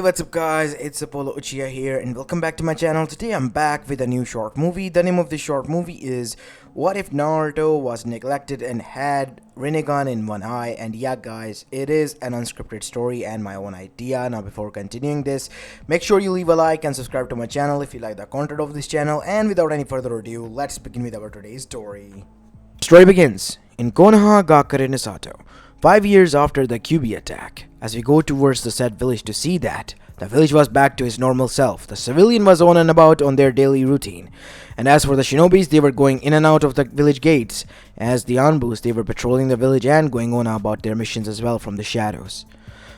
What's up guys, it's Apollo Uchiha here and welcome back to my channel. Today I'm back with a new short movie. The name of this short movie is What If Naruto Was Neglected and Had Rinnegan in One Eye. And yeah guys, it is an unscripted story and my own idea. Now before continuing this, make sure you leave a like and subscribe to my channel if you like the content of this channel. And without any further ado, let's begin with our today's story. Story begins in Konoha Gakure Sato, 5 years after the Kyuubi attack. As we go towards the said village to see that the village was back to his normal self, the civilian was on and about on their daily routine. And as for the shinobis, they were going in and out of the village gates. As the Anbus, they were patrolling the village and going on about their missions as well from the shadows.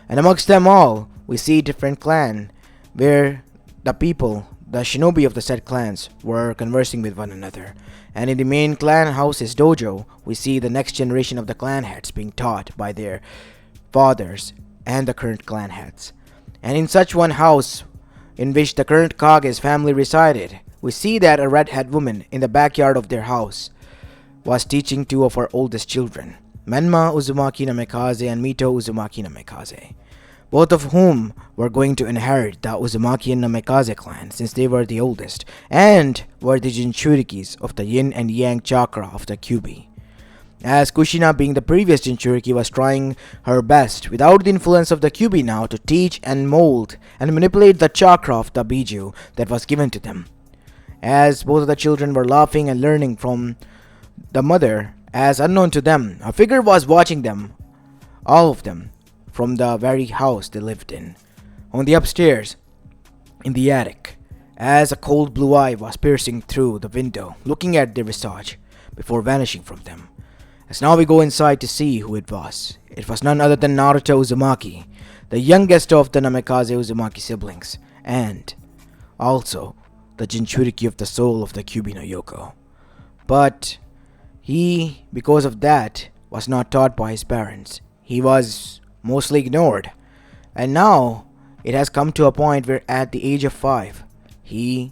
And amongst them all, we see different clan where the people, the shinobi of the said clans, were conversing with one another. And in the main clan house's dojo, we see the next generation of the clan heads being taught by their fathers and the current clan heads. And in such one house in which the current Kage's family resided, we see that a red-haired woman in the backyard of their house was teaching two of her oldest children, Menma Uzumaki Namikaze and Mito Uzumaki Namikaze, both of whom were going to inherit the Uzumaki and Namikaze clan since they were the oldest and were the Jinchurikis of the yin and yang chakra of the Kyuubi. As Kushina, being the previous Jinchuriki, was trying her best without the influence of the Kyuubi now to teach and mold and manipulate the chakra of the Biju that was given to them. As both of the children were laughing and learning from the mother, as unknown to them, a figure was watching them, all of them, from the very house they lived in, on the upstairs, in the attic, as a cold blue eye was piercing through the window, looking at their visage, before vanishing from them. As now we go inside to see who it was. It was none other than Naruto Uzumaki, the youngest of the Namikaze Uzumaki siblings, and also the Jinchuriki of the soul of the Kyuubi no Yoko. But he, because of that, was not taught by his parents. He was mostly ignored. And now it has come to a point where at the age of 5, he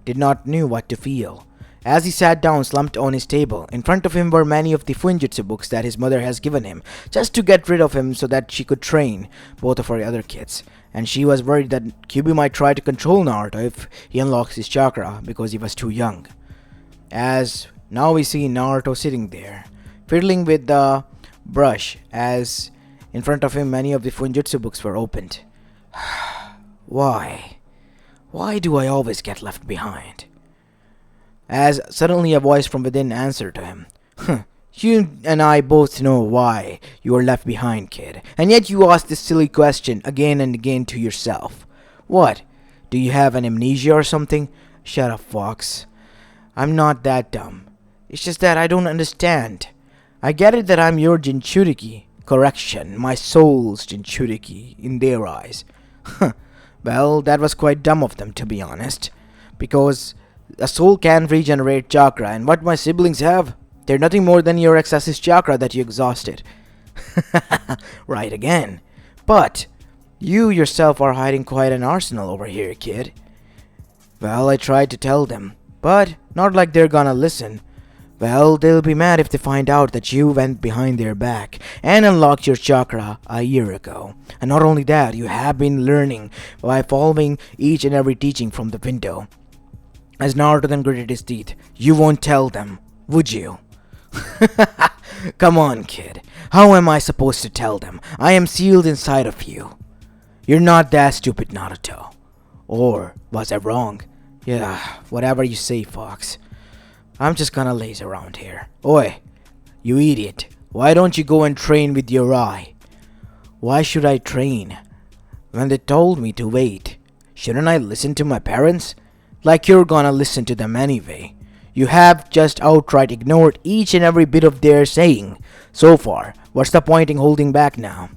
did not know what to feel. As he sat down slumped on his table, in front of him were many of the Fuinjutsu books that his mother has given him, just to get rid of him so that she could train both of her other kids. And she was worried that Kyuubi might try to control Naruto if he unlocks his chakra because he was too young. As now we see Naruto sitting there, fiddling with the brush, as in front of him many of the Fuinjutsu books were opened. Why? Why do I always get left behind? As suddenly a voice from within answered to him. You and I both know why you are left behind, kid. And yet you ask this silly question again and again to yourself. What? Do you have an amnesia or something? Shut up, Fox. I'm not that dumb. It's just that I don't understand. I get it that I'm your Jinchuriki. Correction, my soul's Jinchuriki in their eyes. Well, that was quite dumb of them, to be honest. Because a soul can regenerate chakra, and what my siblings have, they're nothing more than your excessive chakra that you exhausted. Right again. But you yourself are hiding quite an arsenal over here, kid. Well, I tried to tell them, but not like they're gonna listen. Well, they'll be mad if they find out that you went behind their back and unlocked your chakra a year ago. And not only that, you have been learning by following each and every teaching from the window. As Naruto then gritted his teeth, you won't tell them, would you? Come on, kid. How am I supposed to tell them? I am sealed inside of you. You're not that stupid, Naruto. Or was I wrong? Yeah, whatever you say, Fox. I'm just gonna laze around here. Oi, you idiot. Why don't you go and train with your eye? Why should I train? When they told me to wait, shouldn't I listen to my parents? Like you're gonna listen to them anyway. You have just outright ignored each and every bit of their saying. So far, what's the point in holding back now?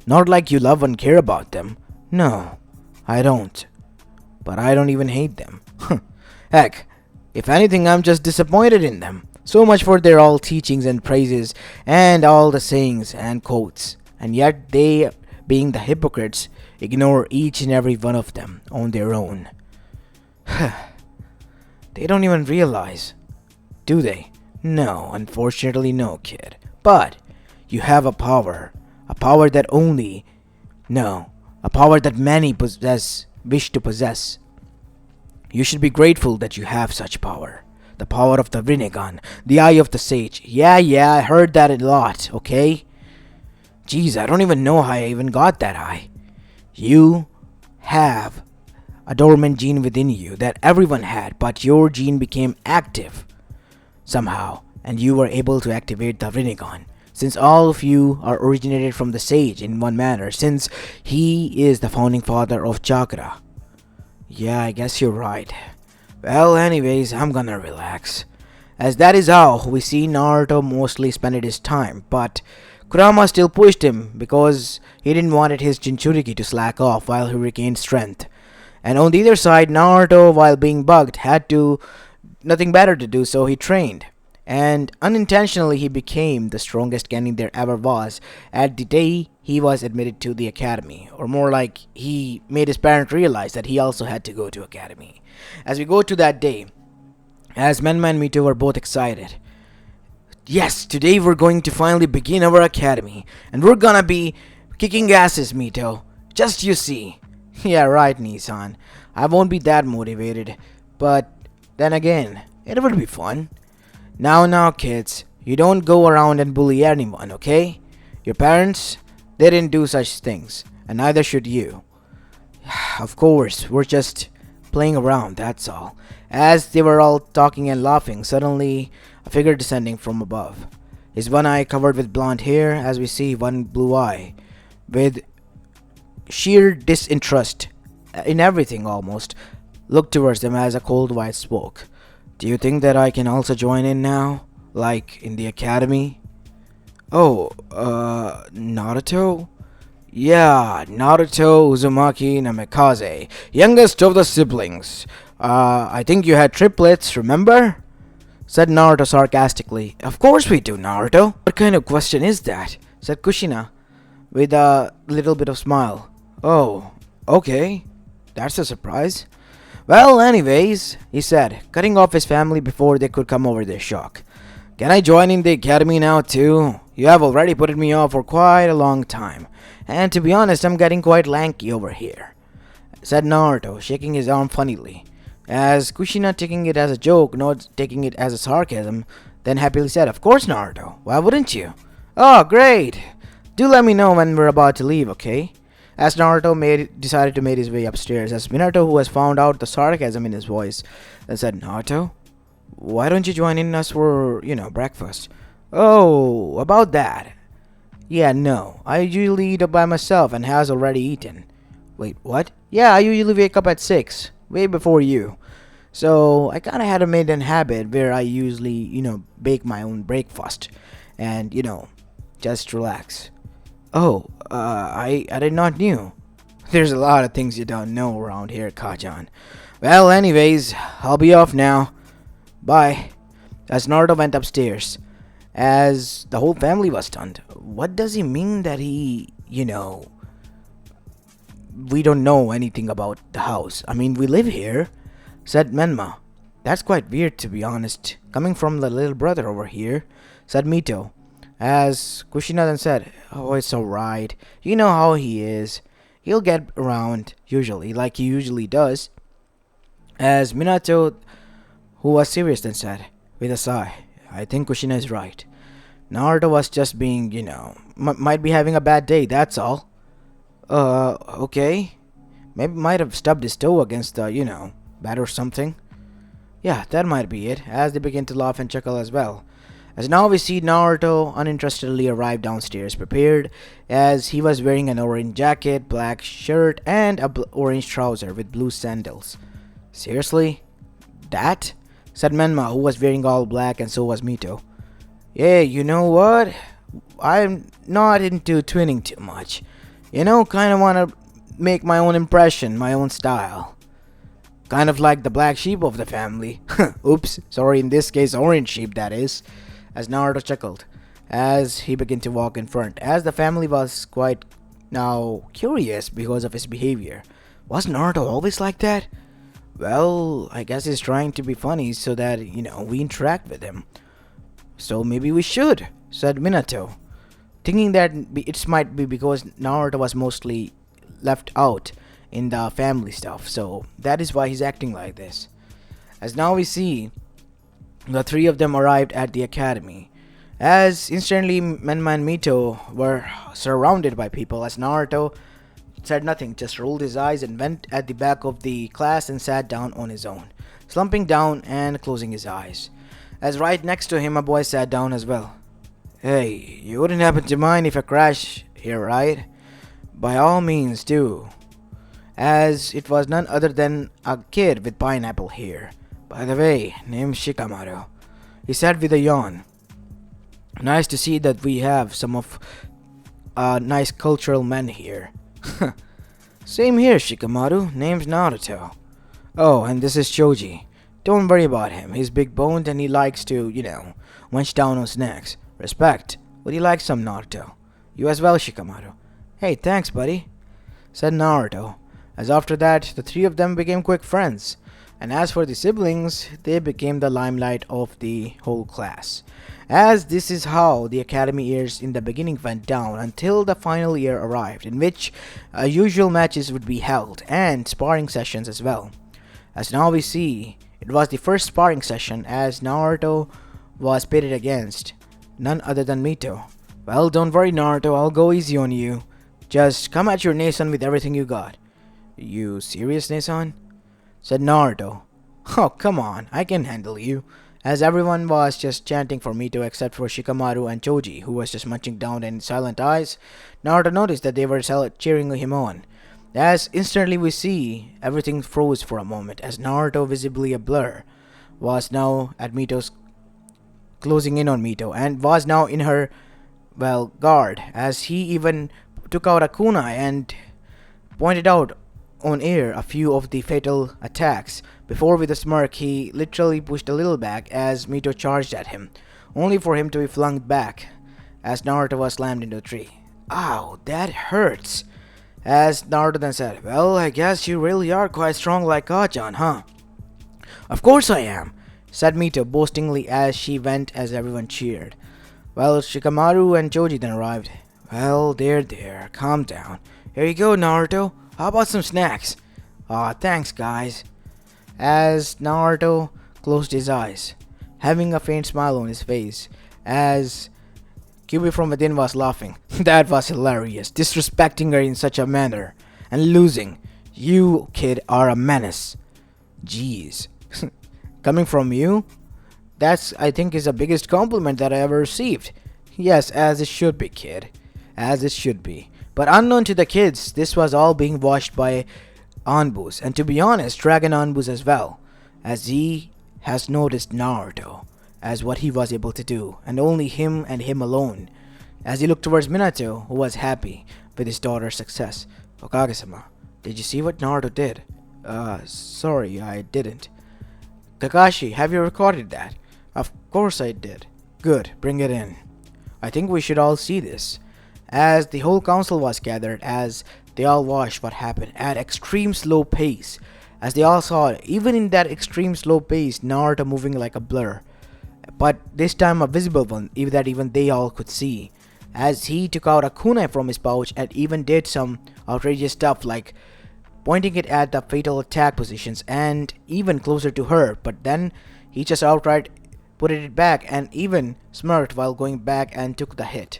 Not like you love and care about them. No, I don't. But I don't even hate them. Heck, if anything, I'm just disappointed in them. So much for their all teachings and praises and all the sayings and quotes. And yet they, being the hypocrites, ignore each and every one of them on their own. They don't even realize, do they? No, unfortunately no, kid. But you have a power that only... No, a power that many wish to possess. You should be grateful that you have such power. The power of the rinnegan, the eye of the sage. Yeah, I heard that a lot, okay? Jeez, I don't even know how I even got that eye. You have a dormant gene within you that everyone had, but your gene became active somehow, and you were able to activate the rinnegan. Since all of you are originated from the sage in one manner, since he is the founding father of chakra. Yeah, I guess you're right. Well, anyways, I'm gonna relax, as that is how we see Naruto mostly spending his time, but Kurama still pushed him because he didn't want his Jinchuriki to slack off while he regained strength. And on the other side, Naruto, while being bugged, had nothing better to do, so he trained. And unintentionally, he became the strongest genin there ever was at the day he was admitted to the academy. Or more like, he made his parents realize that he also had to go to academy. As we go to that day, as Menma and Mito were both excited. Yes, today we're going to finally begin our academy. And we're gonna be kicking asses, Mito. Just you see. Yeah, right, Nissan. I won't be that motivated. But then again, it would be fun. Now, kids, you don't go around and bully anyone, okay? Your parents, they didn't do such things, and neither should you. Of course, we're just playing around, that's all. As they were all talking and laughing, suddenly a figure descending from above. His one eye covered with blonde hair, as we see one blue eye, with sheer disinterest in everything almost, looked towards them as a cold voice spoke. Do you think that I can also join in now? Like, in the academy? Oh, Naruto? Yeah, Naruto Uzumaki Namikaze, youngest of the siblings. I think you had triplets, remember? Said Naruto sarcastically. Of course we do, Naruto. What kind of question is that? Said Kushina, with a little bit of smile. Oh, okay. That's a surprise. Well, anyways, he said, cutting off his family before they could come over their shock. Can I join in the academy now too? You have already put me off for quite a long time. And to be honest, I'm getting quite lanky over here, said Naruto, shaking his arm funnily. As Kushina, taking it as a joke, not taking it as a sarcasm, then happily said, Of course, Naruto. Why wouldn't you? Oh, great. Do let me know when we're about to leave, okay? As Naruto decided to make his way upstairs, as Minato, who has found out the sarcasm in his voice, then said, Naruto, why don't you join in us for, breakfast? Oh, about that. Yeah, no. I usually eat up by myself and has already eaten. Wait, what? Yeah, I usually wake up at 6, way before you. So I kind of had made an habit where I usually, bake my own breakfast and, just relax. Oh, I did not knew. There's a lot of things you don't know around here, Kajan. Well, anyways, I'll be off now. Bye. As Naruto went upstairs, as the whole family was stunned. What does he mean that we don't know anything about the house? I mean, we live here, said Menma. That's quite weird, to be honest, coming from the little brother over here, said Mito. As Kushina then said, Oh, it's alright. You know how he is. He'll get around, usually, like he usually does. As Minato, who was serious, then said, with a sigh, I think Kushina is right. Naruto was just being, might be having a bad day, that's all. Okay. Maybe might have stubbed his toe against the, bat or something. Yeah, that might be it, as they begin to laugh and chuckle as well. As now we see Naruto uninterestedly arrive downstairs, prepared, as he was wearing an orange jacket, black shirt, and a orange trouser with blue sandals. Seriously? That? Said Menma, who was wearing all black, and so was Mito. Yeah, you know what? I'm not into twinning too much. Kinda wanna make my own impression, my own style. Kind of like the black sheep of the family. Oops, sorry, in this case, orange sheep, that is. As Naruto chuckled, as he began to walk in front, as the family was quite now curious because of his behavior. Was Naruto always like that? Well, I guess he's trying to be funny so that, we interact with him. So maybe we should, said Minato, thinking that it might be because Naruto was mostly left out in the family stuff. So that is why he's acting like this. As now we see, the three of them arrived at the academy. As instantly Menma and Mito were surrounded by people, as Naruto said nothing, just rolled his eyes and went at the back of the class and sat down on his own, slumping down and closing his eyes. As right next to him, a boy sat down as well. Hey, you wouldn't happen to mind if I crash here, right? By all means, do. As it was none other than a kid with pineapple hair. By the way, name's Shikamaru. He said with a yawn. Nice to see that we have some of nice cultural men here. Same here, Shikamaru. Name's Naruto. Oh, and this is Choji. Don't worry about him. He's big boned and he likes to, munch down on snacks. Respect. Would you like some, Naruto? You as well, Shikamaru. Hey, thanks, buddy, said Naruto. As after that, the three of them became quick friends. And as for the siblings, they became the limelight of the whole class. As this is how the academy years in the beginning went down until the final year arrived, in which usual matches would be held and sparring sessions as well. As now we see, it was the first sparring session as Naruto was pitted against none other than Mito. Well, don't worry, Naruto, I'll go easy on you. Just come at your Nason with everything you got. You serious, Nason? Said Naruto. Oh, come on, I can handle you. As everyone was just chanting for Mito except for Shikamaru and Choji, who was just munching down in silent eyes, Naruto noticed that they were cheering him on. As instantly we see, everything froze for a moment as Naruto, visibly a blur, was now at Mito's closing in on Mito and was now in her, guard, as he even took out a kunai and pointed out on air a few of the fatal attacks, before with a smirk he literally pushed a little back as Mito charged at him, only for him to be flung back as Naruto was slammed into a tree. Ow, that hurts. As Naruto then said, well, I guess you really are quite strong like Kajan, huh? Of course I am, said Mito boastingly as she went as everyone cheered. Well, Shikamaru and Choji then arrived. Well, there, calm down. Here you go, Naruto. How about some snacks? Aw, thanks, guys. As Naruto closed his eyes, having a faint smile on his face, as Kyubi from within was laughing. That was hilarious, disrespecting her in such a manner, and losing. You, kid, are a menace. Jeez. Coming from you? That's, I think, is the biggest compliment that I ever received. Yes, as it should be, kid. As it should be. But unknown to the kids, this was all being watched by Anbus, and to be honest, Dragon Anbus as well, as he has noticed Naruto as what he was able to do, and only him and him alone. As he looked towards Minato, who was happy with his daughter's success. Okage-sama, did you see what Naruto did? Sorry, I didn't. Kakashi, have you recorded that? Of course I did. Good, bring it in. I think we should all see this. As the whole council was gathered, as they all watched what happened at extreme slow pace, as they all saw it, even in that extreme slow pace, Naruto moving like a blur, but this time a visible one, that even they all could see, as he took out a kunai from his pouch and even did some outrageous stuff like pointing it at the fatal attack positions and even closer to her, but then he just outright put it back and even smirked while going back and took the hit,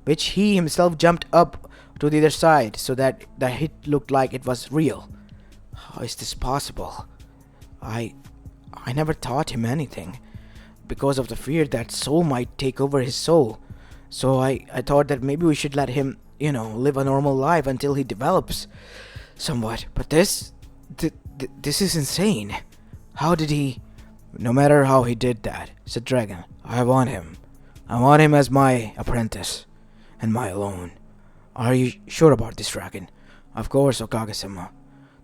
which he himself jumped up to the other side so that the hit looked like it was real. How is this possible? I never taught him anything because of the fear that soul might take over his soul. So I thought that maybe we should let him, live a normal life until he develops somewhat. But this is insane. How did he? No matter how he did that, said Dragon, I want him. I want him as my apprentice. And my alone. Are you sure about this, Dragon? Of course, Okage-sama.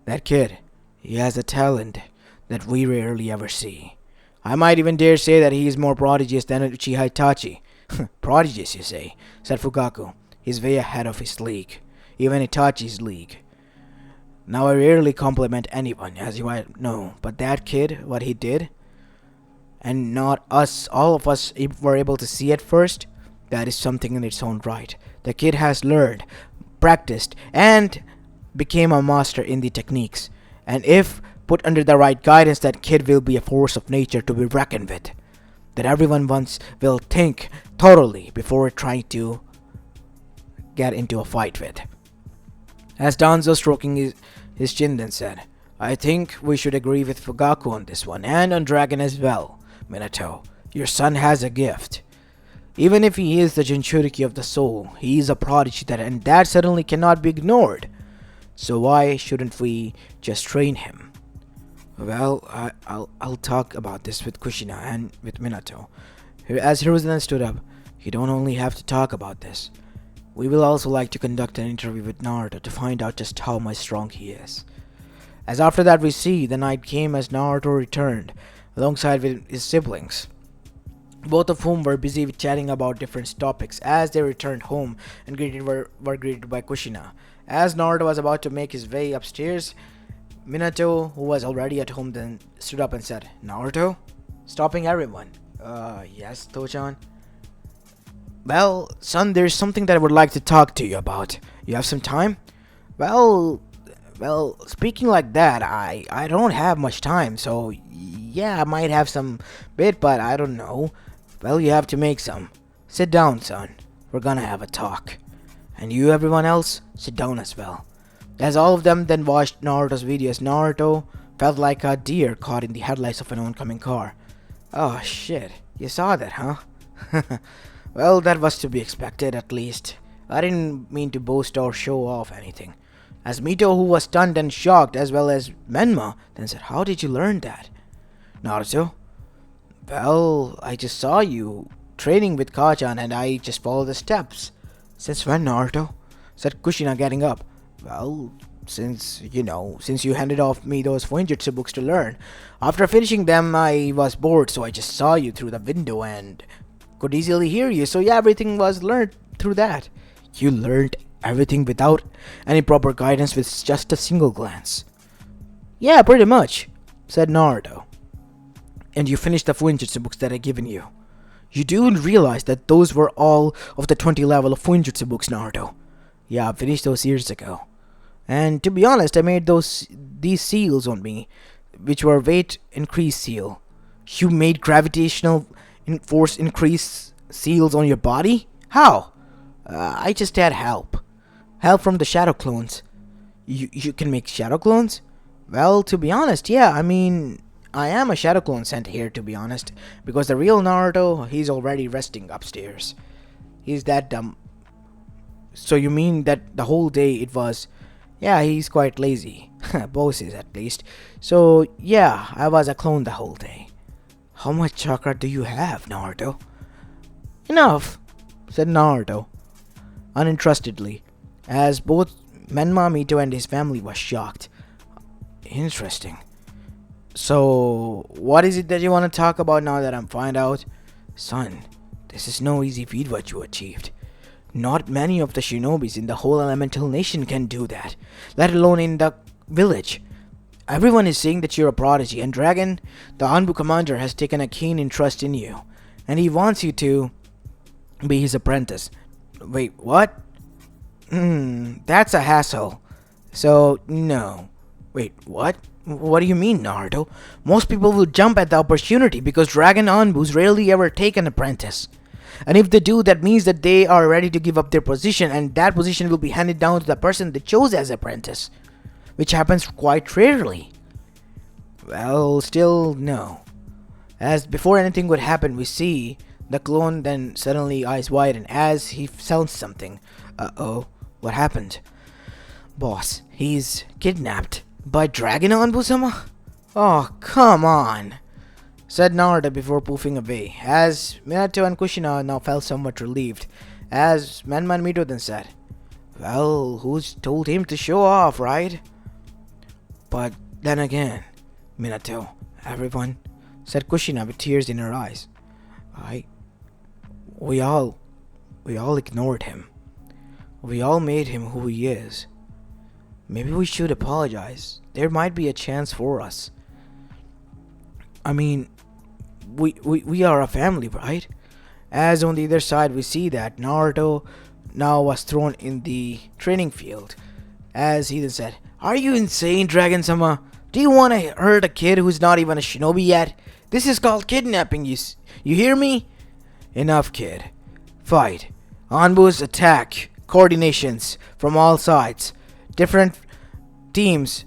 That kid, he has a talent that we rarely ever see. I might even dare say that he is more prodigious than Uchiha Itachi. Prodigious, you say, said Fugaku. He's way ahead of his league, even Itachi's league. Now I rarely compliment anyone, as you might know, but that kid, what he did, and not us, all of us were able to see at first, that is something in its own right. The kid has learned, practiced, and became a master in the techniques, and if put under the right guidance, that kid will be a force of nature to be reckoned with. That everyone once will think thoroughly before trying to get into a fight with. As Danzo stroking his chin then said, I think we should agree with Fugaku on this one, and on Dragon as well. Minato, your son has a gift. Even if he is the Jinchuriki of the soul, he is a prodigy and that certainly cannot be ignored. So why shouldn't we just train him? Well, I'll talk about this with Kushina and with Minato. As Hiruzen stood up, you don't only have to talk about this. We will also like to conduct an interview with Naruto to find out just how much strong he is. As after that we see, the night came as Naruto returned, alongside with his siblings, both of whom were busy with chatting about different topics. As they returned home and were greeted by Kushina. As Naruto was about to make his way upstairs, Minato, who was already at home, then stood up and said, Naruto? Stopping everyone. Yes, Tochan? Well, son, there's something that I would like to talk to you about. You have some time? Well, speaking like that, I don't have much time, so yeah, I might have some bit, but I don't know. Well, you have to make some. Sit down, son. We're gonna have a talk. And you, everyone else, sit down as well. As all of them then watched Naruto's videos, Naruto felt like a deer caught in the headlights of an oncoming car. Oh shit, you saw that, huh? Well, that was to be expected, at least. I didn't mean to boast or show off anything. As Mito, who was stunned and shocked, as well as Menma, then said, how did you learn that? Naruto? Well, I just saw you training with Kachan and I just followed the steps. Since when, Naruto? Said Kushina, getting up. Well, since you handed off me those Fuinjutsu books to learn. After finishing them, I was bored, so I just saw you through the window and could easily hear you. So yeah, everything was learned through that. You learned everything without any proper guidance with just a single glance. Yeah, pretty much, said Naruto. And you finished the Fuinjutsu books that I given you. You do realize that those were all of the 20 level of Fuinjutsu books, Naruto. Yeah, I finished those years ago. And to be honest, I made these seals on me, which were weight increase seal. You made gravitational force increase seals on your body? How? I just had help. Help from the shadow clones. You can make shadow clones? Well, to be honest, yeah, I mean, I am a shadow clone sent here, to be honest, because the real Naruto, he's already resting upstairs. He's that dumb. So you mean that the whole day it was... Yeah, he's quite lazy. Bosses, at least. So, yeah, I was a clone the whole day. How much chakra do you have, Naruto? Enough, said Naruto, uninterestedly, as both Menma, Mito, and his family was shocked. Interesting. So, what is it that you want to talk about now that I'm find out? Son, this is no easy feat what you achieved. Not many of the shinobis in the whole elemental nation can do that, let alone in the village. Everyone is saying that you're a prodigy, and Dragon, the Anbu commander, has taken a keen interest in you, and he wants you to be his apprentice. Wait, what? That's a hassle. So, no. Wait, what? What do you mean, Naruto? Most people will jump at the opportunity because Dragon Anbus rarely ever take an apprentice. And if they do, that means that they are ready to give up their position, and that position will be handed down to the person they chose as apprentice, which happens quite rarely. Well, still, no. As before anything would happen, we see the clone then suddenly eyes widen as he sounds something. Uh-oh, what happened? Boss, he's kidnapped by Dragon Anbu-sama? Oh, come on, said Naruto before poofing away, as Minato and Kushina now felt somewhat relieved, as Menma and Mito then said, well, who's told him to show off, right? But then again, Minato, everyone, said Kushina with tears in her eyes, we all ignored him. We all made him who he is. Maybe we should apologize. There might be a chance for us. I mean, we are a family, right? As on the other side we see that Naruto now was thrown in the training field, as he then said, "Are you insane, Dragon-sama? Do you want to hurt a kid who's not even a shinobi yet? This is called kidnapping, you hear me? Enough, kid. Fight. Anbu's attack. Coordinations from all sides. Different teams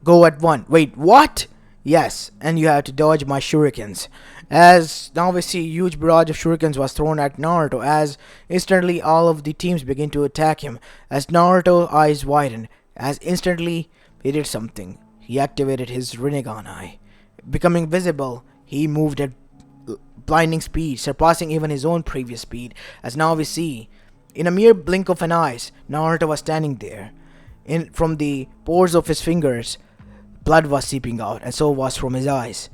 go at one. Wait, what? Yes, and you have to dodge my shurikens." As now we see a huge barrage of shurikens was thrown at Naruto, as instantly all of the teams begin to attack him. As Naruto's eyes widen, as instantly he did something. He activated his rinnegan eye. Becoming visible, he moved at blinding speed, surpassing even his own previous speed. As now we see, in a mere blink of an eye, Naruto was standing there. From the pores of his fingers, blood was seeping out, and so was from his eyes.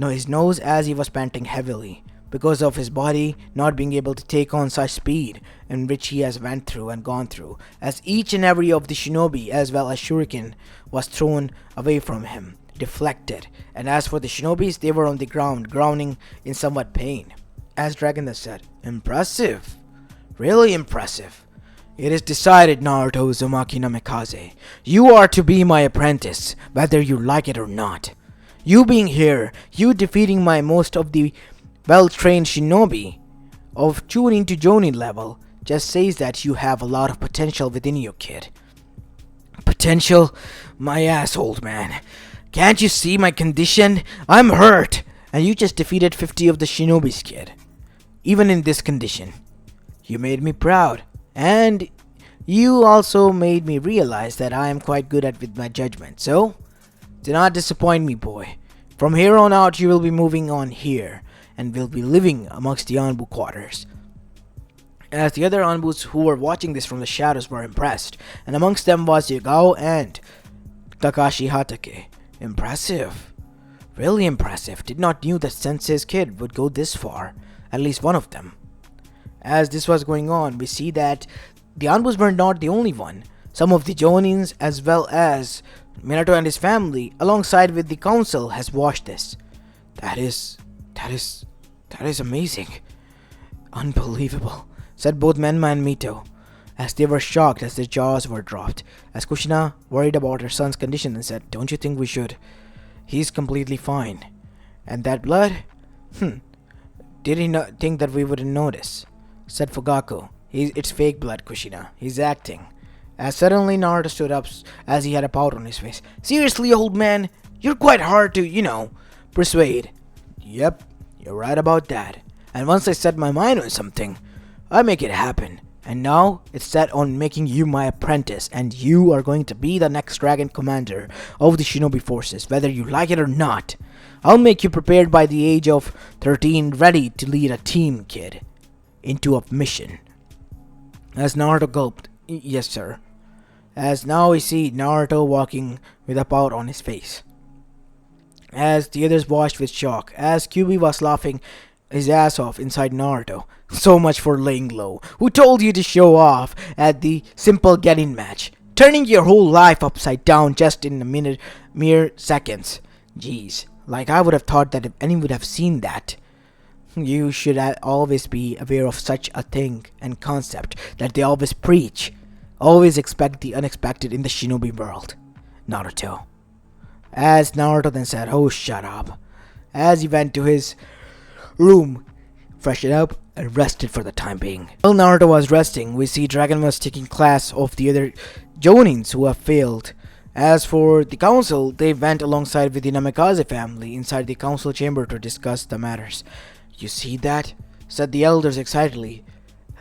His nose, as he was panting heavily because of his body not being able to take on such speed in which he has went through and gone through, as each and every of the shinobi as well as shuriken was thrown away from him, deflected. And as for the shinobis, they were on the ground, groaning in somewhat pain. As Dragon thus said, "Impressive, really impressive. It is decided, Naruto Uzumaki Namikaze. You are to be my apprentice, whether you like it or not. You being here, you defeating my most of the well-trained shinobi of Chunin to Jonin level, just says that you have a lot of potential within you, kid." Potential? My ass, old man. Can't you see my condition? I'm hurt, and you just defeated 50 of the shinobis, kid. Even in this condition. You made me proud, and you also made me realize that I am quite good at with my judgment, so do not disappoint me, boy. From here on out, you will be moving on here, and will be living amongst the Anbu quarters. As the other Anbus who were watching this from the shadows were impressed, and amongst them was Yagao and Takashi Hatake. Impressive. Really impressive. Did not knew that Sensei's kid would go this far. At least one of them. As this was going on, we see that the Anbus were not the only one. Some of the Jonins as well as Minato and his family, alongside with the council, has watched this. That is amazing. Unbelievable, said both Menma and Mito, as they were shocked as their jaws were dropped. As Kushina worried about her son's condition and said, "Don't you think we should? He's completely fine. And that blood? Did he not think that we wouldn't notice?" Said Fugaku. It's fake blood, Kushina. He's acting. As suddenly Naruto stood up as he had a pout on his face. "Seriously, old man? You're quite hard to, persuade." "Yep, you're right about that. And once I set my mind on something, I make it happen. And now it's set on making you my apprentice, and you are going to be the next dragon commander of the shinobi forces, whether you like it or not. I'll make you prepared by the age of 13, ready to lead a team, kid, into a mission." As Naruto gulped, "Yes, sir." As now we see Naruto walking with a pout on his face. As the others watched with shock, as Kyuubi was laughing his ass off inside Naruto. "So much for laying low. Who told you to show off at the simple getting match? Turning your whole life upside down just in a minute, mere seconds. Jeez, like I would have thought that if anyone would have seen that. You should always be aware of such a thing and concept that they always preach. Always expect the unexpected in the shinobi world, Naruto." As Naruto then said, "Oh, shut up," as he went to his room, freshened up, and rested for the time being. While Naruto was resting, we see Dragon was taking class of the other Jonins who have failed. As for the council, they went alongside with the Namikaze family inside the council chamber to discuss the matters. "You see that?" said the elders excitedly.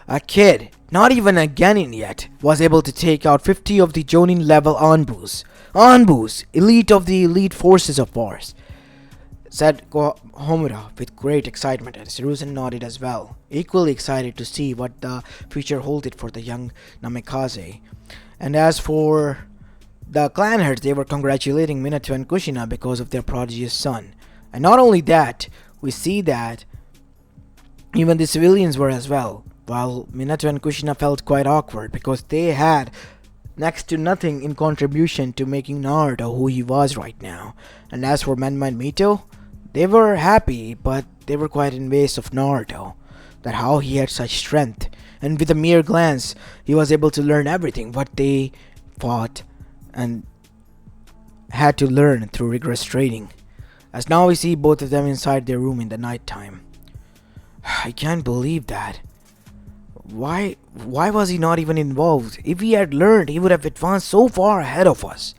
"A kid, not even a genin yet, was able to take out 50 of the Jonin level Anbus. Anbus, elite of the elite forces of ours," said Homura with great excitement, and Hiruzen nodded as well, equally excited to see what the future holded for the young Namikaze. And as for the clan heads, they were congratulating Minato and Kushina because of their prodigious son. And not only that, we see that even the civilians were as well, while Minato and Kushina felt quite awkward because they had next to nothing in contribution to making Naruto who he was right now. And as for Menma and Mito, they were happy, but they were quite envious of Naruto, that how he had such strength, and with a mere glance, he was able to learn everything what they fought and had to learn through rigorous training. As now we see both of them inside their room in the night time. I can't believe that. Why was he not even involved? If he had learned, he would have advanced so far ahead of us.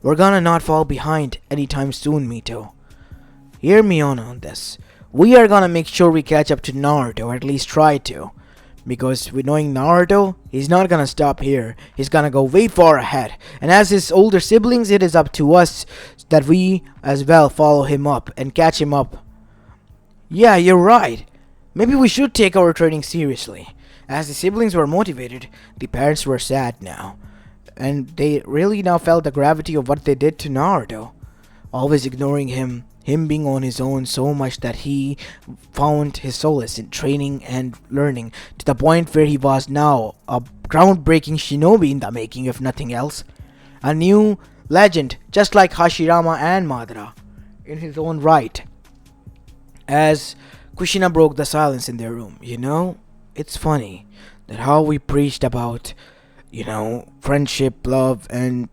We're gonna not fall behind anytime soon, Mito. Hear me on this. We are gonna make sure we catch up to Naruto, or at least try to. Because with knowing Naruto, he's not gonna stop here. He's gonna go way far ahead. And as his older siblings, it is up to us that we as well follow him up and catch him up. Yeah, you're right. Maybe we should take our training seriously. As the siblings were motivated, the parents were sad now. And they really now felt the gravity of what they did to Naruto. Always ignoring him being on his own so much that he found his solace in training and learning to the point where he was now a groundbreaking shinobi in the making, if nothing else. A new legend, just like Hashirama and Madara, in his own right. As Kushina broke the silence in their room, it's funny that how we preached about, friendship, love, and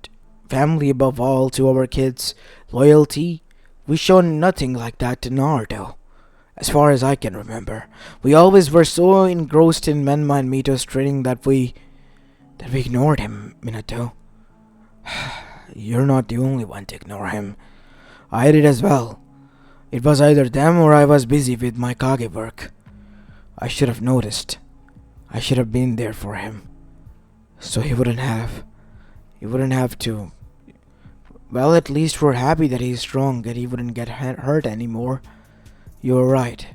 family above all to our kids, loyalty, we shown nothing like that to Naruto. As far as I can remember, we always were so engrossed in Menma and Mito's training that we ignored him, Minato. You're not the only one to ignore him. I did as well. It was either them or I was busy with my Kage work. I should have noticed. I should have been there for him. So he wouldn't have to. Well, at least we're happy that he's strong and he wouldn't get hurt anymore. You're right.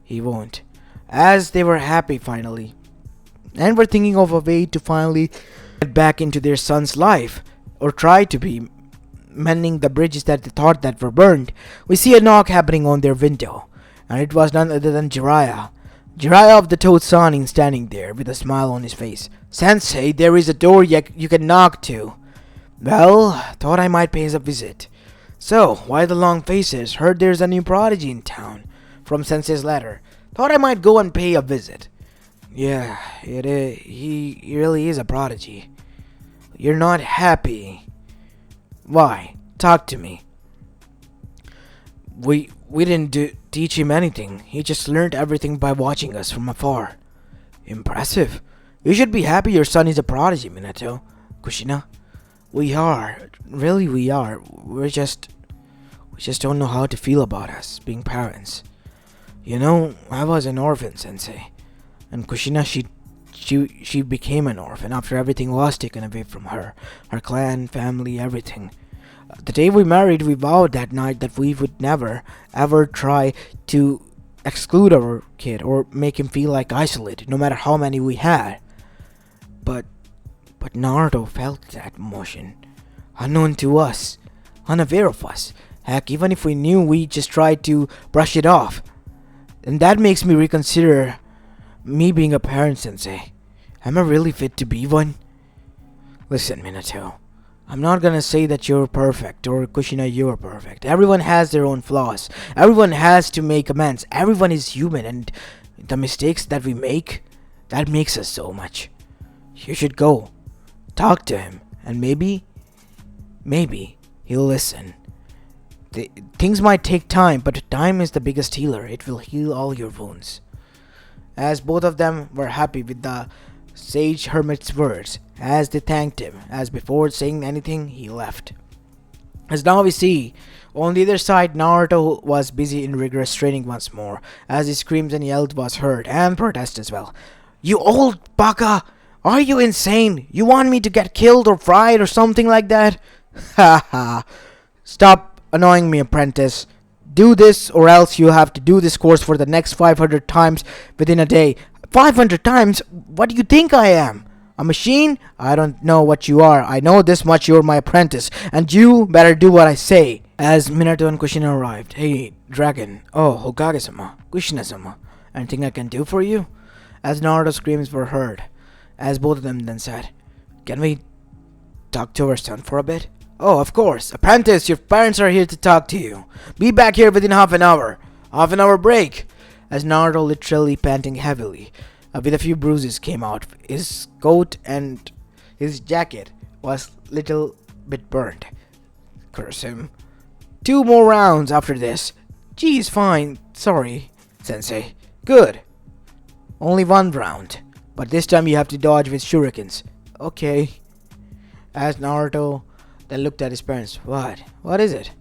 He won't. As they were happy finally, and were thinking of a way to finally get back into their son's life, or try to be mending the bridges that they thought that were burned, we see a knock happening on their window, and it was none other than Jiraiya. Jiraiya of the Toad Sanin standing there with a smile on his face. Sensei, there is a door you can knock to. Well, thought I might pay us a visit. So, why the long faces? Heard there's a new prodigy in town. From Sensei's letter. Thought I might go and pay a visit. Yeah, it is. He really is a prodigy. You're not happy. Why? Talk to me. We didn't teach him anything. He just learned everything by watching us from afar. Impressive. You should be happy your son is a prodigy, Minato. Kushina. We are. Really, we are. We just don't know how to feel about us, being parents. I was an orphan, Sensei. And Kushina, she became an orphan after everything was taken away from her. Her clan, family, everything. The day we married, we vowed that night that we would never, ever try to exclude our kid or make him feel like isolated, no matter how many we had. But Naruto felt that emotion, unknown to us, unaware of us. Heck, even if we knew, we just tried to brush it off. And that makes me reconsider me being a parent, Sensei. Am I really fit to be one? Listen, Minato. I'm not gonna say that you're perfect, or Kushina, you're perfect. Everyone has their own flaws. Everyone has to make amends. Everyone is human, and the mistakes that we make, that makes us so much. You should go. Talk to him, and maybe he'll listen. Things might take time, but time is the biggest healer. It will heal all your wounds. As both of them were happy with the sage hermit's words, as they thanked him, as before saying anything, he left. As now we see, on the other side, Naruto was busy in rigorous training once more, as his screams and yells was heard, and protest as well. You old baka! Are you insane? You want me to get killed or fried or something like that? Ha ha. Stop annoying me, apprentice. Do this or else you have to do this course for the next 500 times within a day. 500 times? What do you think I am? A machine? I don't know what you are. I know this much, you're my apprentice. And you better do what I say. As Minato and Kushina arrived. Hey, Dragon. Oh, Hokage-sama. Kushina-sama. Anything I can do for you? As Naruto's screams were heard. As both of them then said, can we talk to our son for a bit? Oh, of course. Apprentice, your parents are here to talk to you. Be back here within half an hour. Half an hour break. As Naruto, literally panting heavily, with a few bruises, came out. His coat and his jacket was little bit burnt. Curse him. 2 more rounds after this. Geez, fine. Sorry, Sensei. Good. Only 1 round. But this time you have to dodge with shurikens. Okay. As Naruto then looked at his parents. What? What is it?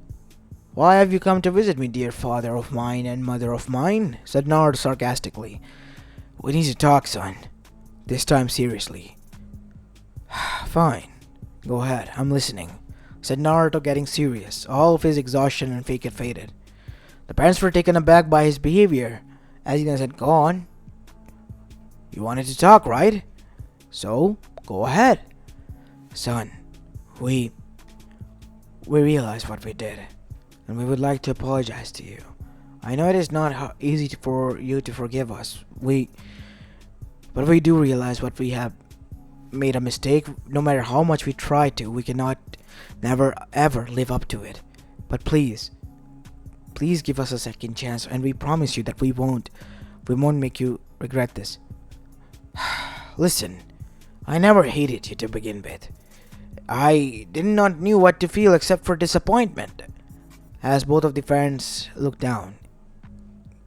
Why have you come to visit me, dear father of mine and mother of mine? Said Naruto sarcastically. We need to talk, son. This time seriously. Fine. Go ahead, I'm listening. Said Naruto, getting serious. All of his exhaustion and fake had faded. The parents were taken aback by his behavior. As he then said, go on. You wanted to talk, right? So, go ahead. Son, we realized what we did, and we would like to apologize to you. I know it is not easy for you to forgive us. But we do realize what we have made a mistake. No matter how much we try to, we cannot never ever live up to it. But please give us a second chance, and we promise you that we won't make you regret this. Listen, I never hated you to begin with. I did not knew what to feel except for disappointment. As both of the parents looked down.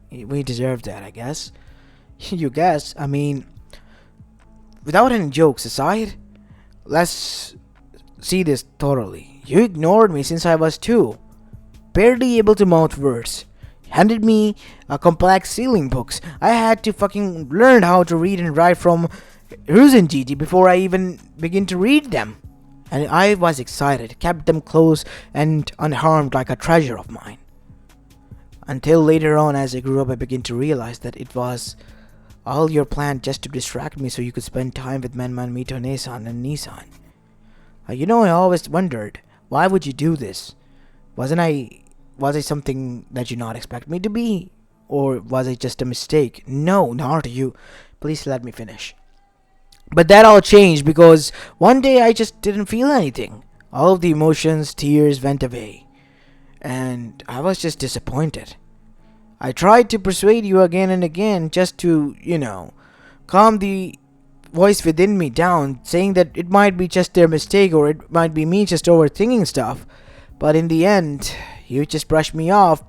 We deserve that, I guess. You guess? I mean, without any jokes aside, let's see this thoroughly. You ignored me since I was 2. Barely able to mouth words. Handed me a complex sealing books. I had to fucking learn how to read and write from Ruzengiji before I even begin to read them. And I was excited, kept them close and unharmed like a treasure of mine. Until later on, as I grew up, I began to realize that it was all your plan just to distract me so you could spend time with Menman, Mito, Nesan, and Nisan. I always wondered, why would you do this? Was I something that you not expect me to be? Or was it just a mistake? No, Naruto, you... Please let me finish. But that all changed because one day I just didn't feel anything. All of the emotions, tears went away. And I was just disappointed. I tried to persuade you again and again just to, calm the voice within me down, saying that it might be just their mistake or it might be me just overthinking stuff. But in the end, you just brushed me off,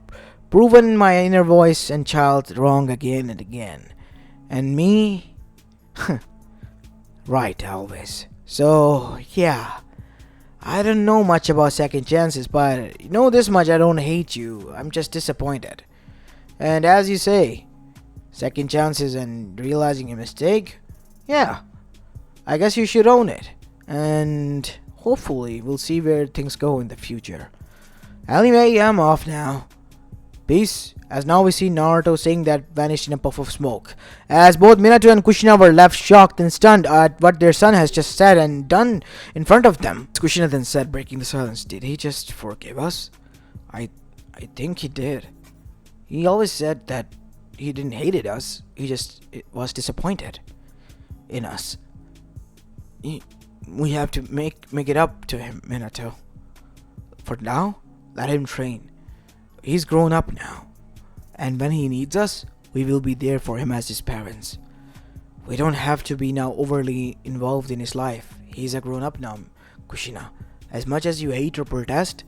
proven my inner voice and child wrong again and again. And me... right, always. So, yeah. I don't know much about second chances, but this much, I don't hate you. I'm just disappointed. And as you say, second chances and realizing a mistake, yeah, I guess you should own it. And hopefully we'll see where things go in the future. Anyway, I'm off now. Peace. As now we see Naruto saying that vanished in a puff of smoke. As both Minato and Kushina were left shocked and stunned at what their son has just said and done in front of them. Kushina then said, breaking the silence, did he just forgive us? I think he did. He always said that he didn't hate us. He just was disappointed in us. We have to make it up to him, Minato. For now, let him train. He's grown up now. And when he needs us, we will be there for him as his parents. We don't have to be now overly involved in his life. He's a grown up now, Kushina. As much as you hate or protest,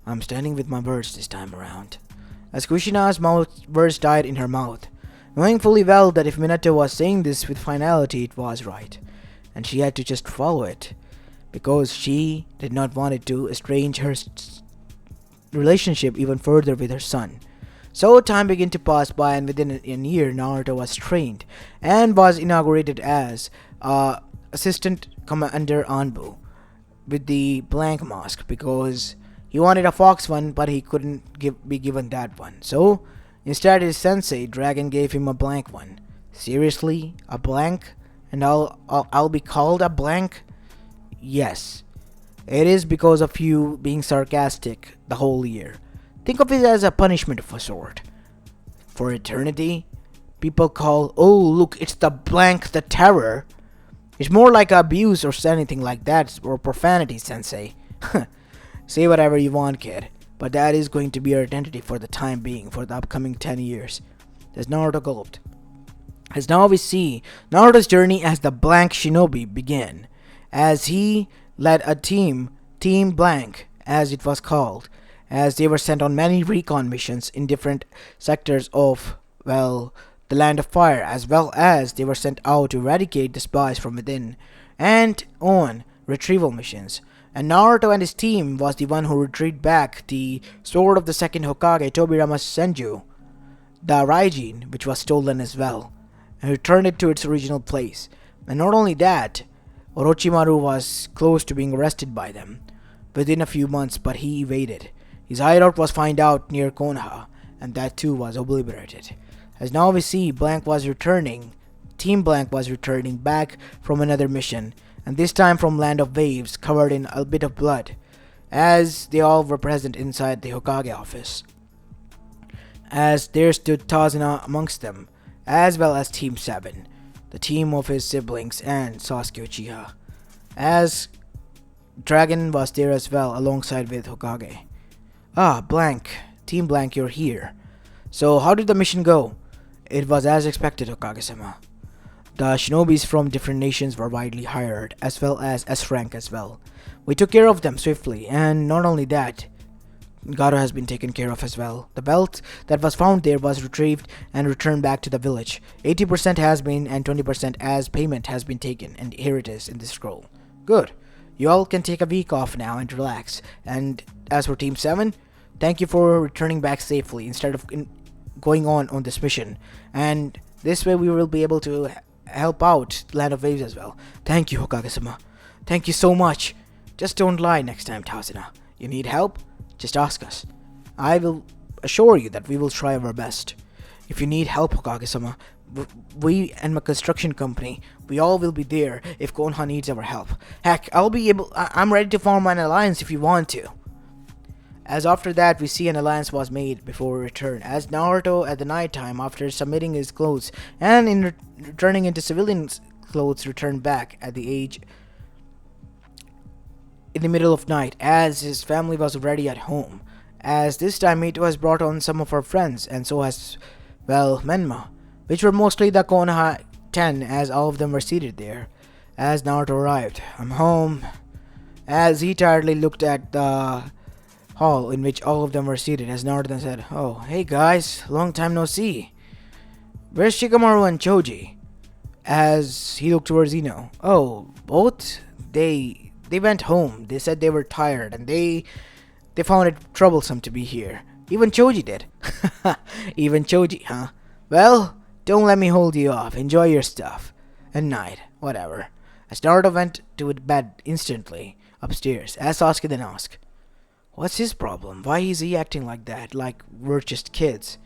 I'm standing with my words this time around. As Kushina's words died in her mouth, knowing fully well that if Minato was saying this with finality, it was right. And she had to just follow it. Because she did not want it to estrange her relationship even further with her son. So time began to pass by, and within a year, Naruto was trained and was inaugurated as assistant commander Anbu with the blank mask because he wanted a fox one, but he couldn't be given that one. So instead, his sensei Dragon gave him a blank one. Seriously, a blank, and I'll be called a blank? Yes, it is because of you being sarcastic the whole year. Think of it as a punishment of a sort. For eternity, people call, oh look, it's the blank, the terror. It's more like abuse or anything like that, or profanity, sensei. Say whatever you want, kid, but that is going to be your identity for the time being, for the upcoming 10 years. As Naruto gulped. As now we see, Naruto's journey as the blank shinobi began, as he led a Team Blank, as it was called, as they were sent on many recon missions in different sectors of, well, the Land of Fire, as well as they were sent out to eradicate the spies from within and on retrieval missions. And Naruto and his team was the one who retrieved back the sword of the second Hokage Tobirama Senju, the Raijin, which was stolen as well, and returned it to its original place. And not only that, Orochimaru was close to being arrested by them within a few months, but he evaded. His hideout was found out near Konoha, and that too was obliterated. As now we see, Team Blank was returning back from another mission, and this time from Land of Waves, covered in a bit of blood, as they all were present inside the Hokage office. As there stood Tazuna amongst them, as well as Team 7, the team of his siblings and Sasuke Uchiha, as Dragon was there as well alongside with Hokage. Ah, Team Blank, you're here. So how did the mission go? It was as expected, Hokage-sama. The shinobis from different nations were widely hired, as well as S-rank as well. We took care of them swiftly, and not only that, Gato has been taken care of as well. The belt that was found there was retrieved and returned back to the village. 80% has been, and 20% as payment has been taken, and here it is in this scroll. Good. You all can take a week off now and relax. And as for Team 7, thank you for returning back safely instead of going on this mission. And this way we will be able to help out Land of Waves as well. Thank you, Hokage-sama. Thank you so much. Just don't lie next time, Tazuna. You need help? Just ask us. I will assure you that we will try our best. If you need help, Hokage-sama, we and my construction company, we all will be there if Konoha needs our help. Heck, I'm ready to form an alliance if you want to. As after that, we see an alliance was made before return, as Naruto at the night time, after submitting his clothes and in returning into civilian clothes, returned back at the age in the middle of night, as his family was already at home. As this time Mito has brought on some of our friends, and so has, well, Menma, which were mostly the Konoha 10, as all of them were seated there. As Naruto arrived, I'm home, as he tiredly looked at the hall in which all of them were seated, as Naruto then said, "Oh, hey guys, long time no see. Where's Shikamaru and Choji?" As he looked towards Ino. "Oh, both? They went home. They said they were tired, and they found it troublesome to be here. Even Choji did." Even Choji, huh? Well, don't let me hold you off. Enjoy your stuff. And night, whatever. As Naruto went to bed instantly upstairs, as Sasuke then asked, "What's his problem? Why is he acting like that, like we're just kids?"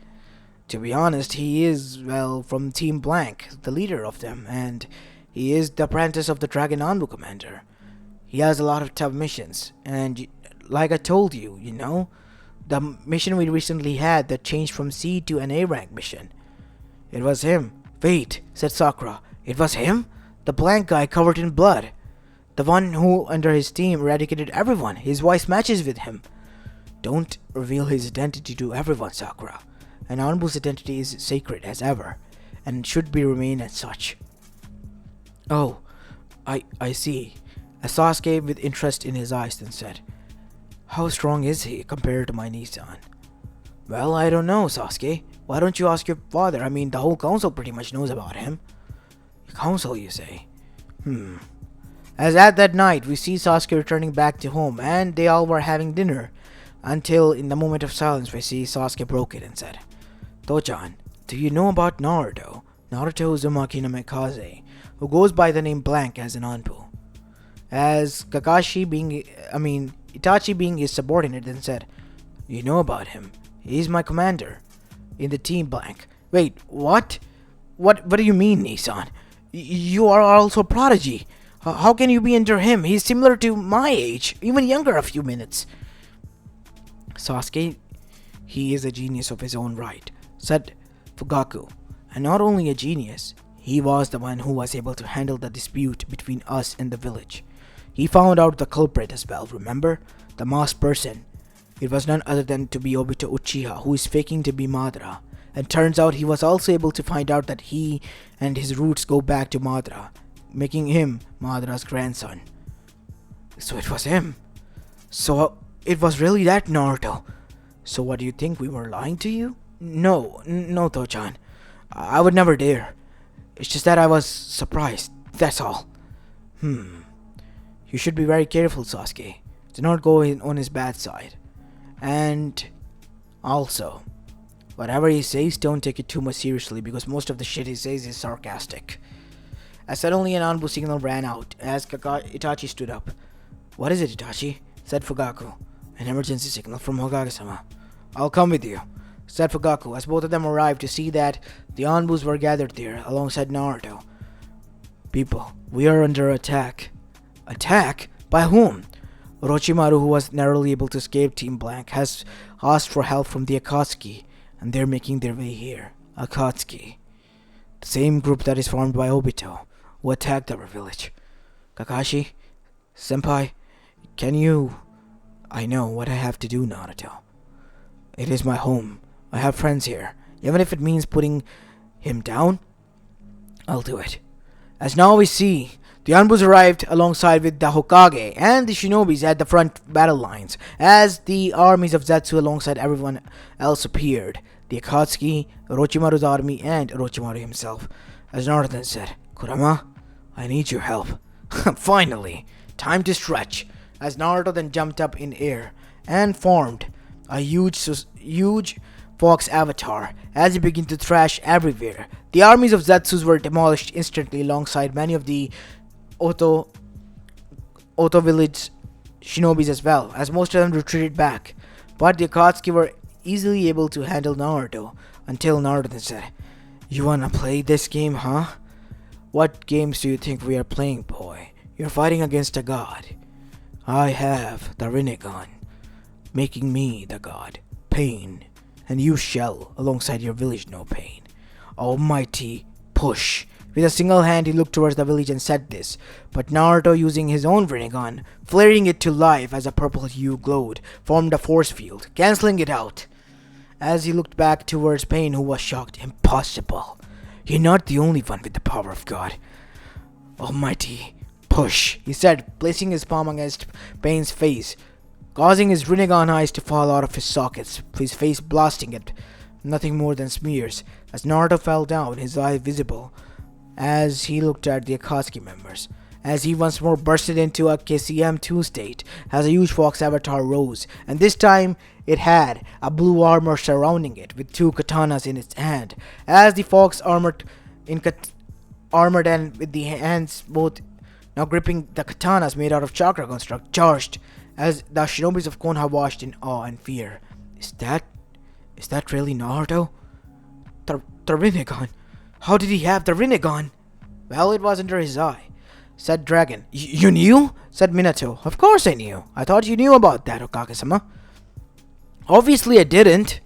To be honest, he is, well, from Team Blank, the leader of them, and he is the apprentice of the Dragon Anbu commander. He has a lot of tough missions, and like I told you, the mission we recently had that changed from C to an A rank mission. It was him. "Wait," said Sakura. "It was him? The Blank guy covered in blood. The one who, under his team, eradicated everyone. His voice matches with him." "Don't reveal his identity to everyone, Sakura. And Anbu's identity is sacred as ever, and should be remain as such." "Oh, I see." As Sasuke, with interest in his eyes, then said, "How strong is he compared to my Nissan?" "Well, I don't know, Sasuke. Why don't you ask your father? I mean, the whole council pretty much knows about him." "Council, you say?" As at that night, we see Sasuke returning back to home, and they all were having dinner, until in the moment of silence we see Sasuke broke it and said, "Tochan, do you know about Naruto Uzumaki no Mikaze, who goes by the name Blank as an Anbu?" As Itachi being his subordinate, then said, "You know about him. He's my commander in the Team Blank." "Wait, what? What do you mean, Nissan? You are also Prodigy. How can you be under him? He's similar to my age, even younger a few minutes." "Sasuke, he is a genius of his own right," said Fugaku. "And not only a genius, he was the one who was able to handle the dispute between us and the village. He found out the culprit as well, remember? The masked person. It was none other than to be Obito Uchiha, who is faking to be Madara. And turns out he was also able to find out that he and his roots go back to Madara, making him Madara's grandson." So it was him. So it was really that Naruto. So what do you think, we were lying to you? No, Tochan. I would never dare. It's just that I was surprised. That's all. You should be very careful, Sasuke. Do not go in on his bad side. And also, whatever he says, don't take it too much seriously because most of the shit he says is sarcastic. As suddenly an Anbu signal ran out as Itachi stood up. What is it, Itachi? Said Fugaku. An emergency signal from Hokage-sama. I'll come with you, said Fugaku as both of them arrived to see that the Anbus were gathered there alongside Naruto. People, we are under attack. Attack? By whom? Orochimaru, who was narrowly able to escape Team Blank, has asked for help from the Akatsuki, and they're making their way here. Akatsuki. The same group that is formed by Obito, who attacked our village. Kakashi, Senpai, can you... I know what I have to do, Naruto. It is my home. I have friends here. Even if it means putting him down, I'll do it. As now we see, the Anbus arrived alongside with the Hokage and the Shinobis at the front battle lines, as the armies of Zetsu alongside everyone else appeared. The Akatsuki, Orochimaru's army, and Orochimaru himself. As Naruto said, Kurama, I need your help. Finally, time to stretch. As Naruto then jumped up in air and formed a huge fox avatar as he began to thrash everywhere. The armies of Zetsus were demolished instantly alongside many of the Oto village shinobis as well, as most of them retreated back. But the Akatsuki were easily able to handle Naruto until Naruto then said, You wanna play this game, huh? What games do you think we are playing, boy? You're fighting against a god. I have the rinnegan, making me the god, Pain, and you shall, alongside your village, know pain. Almighty push. With a single hand he looked towards the village and said this, but Naruto, using his own rinnegan, flaring it to life as a purple hue glowed, formed a force field, cancelling it out. As he looked back towards Pain, who was shocked. Impossible. You're not the only one with the power of God. Almighty push, he said, placing his palm against Pain's face, causing his rinnegan eyes to fall out of his sockets, his face blasting it, nothing more than smears, as Naruto fell down, his eye visible, as he looked at the Akatsuki members, as he once more bursted into a KCM2 state, as a huge fox avatar rose, and this time it had a blue armor surrounding it, with two katanas in its hand, as the fox armored and with the hands both now gripping the katanas made out of chakra construct, charged, as the shinobis of Konoha watched in awe and fear. Is that really Naruto? The rinnegan. How did he have the rinnegan? Well, it was under his eye, said Dragon. You knew? Said Minato. Of course I knew. I thought you knew about that, Hokage-sama. Obviously I didn't.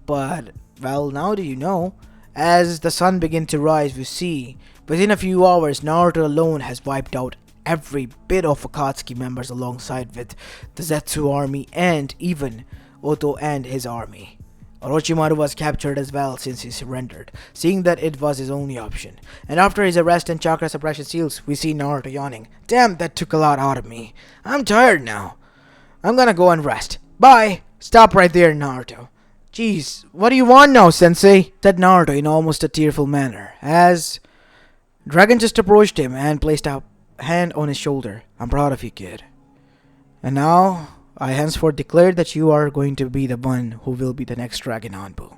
But, well, now do you know? As the sun began to rise, we see, within a few hours, Naruto alone has wiped out every bit of Akatsuki members alongside with the Zetsu army and even Oto and his army. Orochimaru was captured as well since he surrendered, seeing that it was his only option. And after his arrest and chakra suppression seals, we see Naruto yawning. Damn, that took a lot out of me. I'm tired now. I'm gonna go and rest. Bye! Stop right there, Naruto. Jeez, what do you want now, Sensei? Said Naruto in almost a tearful manner, as Dragon just approached him and placed a hand on his shoulder. I'm proud of you, kid. And now, I henceforth declare that you are going to be the one who will be the next Dragon Anbu,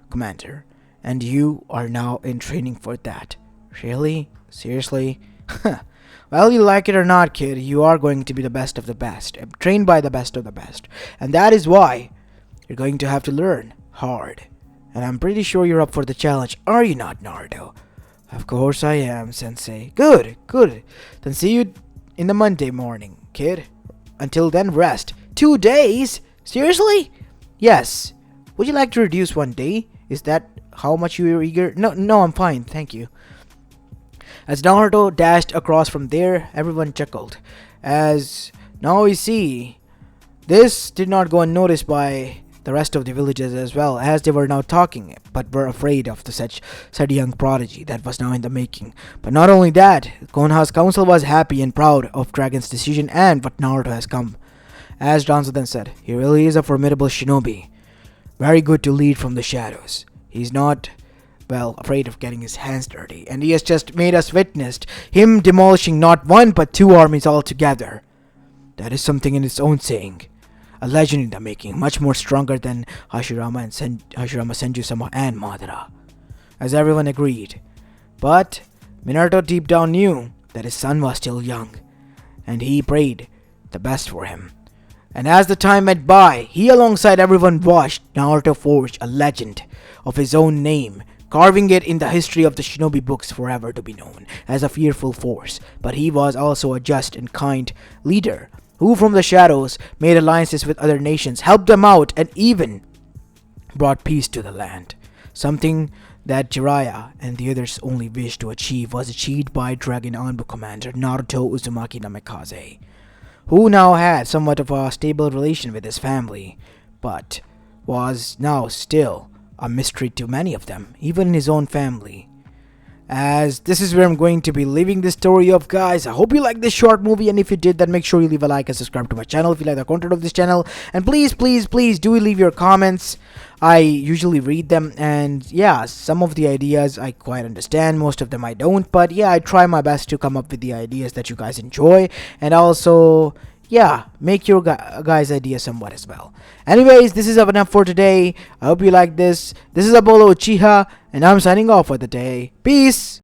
Commander. And you are now in training for that. Really? Seriously? Well, you like it or not, kid, you are going to be the best of the best, trained by the best of the best. And that is why you're going to have to learn hard. And I'm pretty sure you're up for the challenge, are you not, Naruto? Of course I am, Sensei. Good. Then see you in the Monday morning, kid. Until then, rest. 2 days? Seriously? Yes. Would you like to reduce 1 day? Is that how much you're eager? No, I'm fine, thank you. As Naruto dashed across from there, everyone chuckled. As now we see, this did not go unnoticed by the the rest of the villagers as well, as they were now talking, but were afraid of the such said young prodigy that was now in the making. But not only that, Konoha's council was happy and proud of Dragon's decision and what Naruto has come. As Danzo then said, he really is a formidable shinobi. Very good to lead from the shadows. He's not, well, afraid of getting his hands dirty. And he has just made us witness him demolishing not one but two armies altogether. That is something in its own saying. A legend in the making, much more stronger than Hashirama Senju-sama and Madara. As everyone agreed. But Minato deep down knew that his son was still young. And he prayed the best for him. And as the time went by, he alongside everyone watched Naruto forge a legend of his own name, carving it in the history of the shinobi books forever to be known as a fearful force. But he was also a just and kind leader, who from the shadows made alliances with other nations, helped them out, and even brought peace to the land. Something that Jiraiya and the others only wished to achieve was achieved by Dragon Anbu commander Naruto Uzumaki Namikaze, who now had somewhat of a stable relation with his family, but was now still a mystery to many of them, even in his own family. As this is where I'm going to be leaving this story off, guys. I hope you liked this short movie, and if you did, then make sure you leave a like and subscribe to my channel if you like the content of this channel. And please do leave your comments. I usually read them, and yeah, some of the ideas I quite understand, most of them I don't, but yeah, I try my best to come up with the ideas that you guys enjoy, and also, yeah, make your guys' ideas somewhat as well. Anyways, this is enough for today. I hope you like this. This is Apollo Uchiha, and I'm signing off for the day. Peace!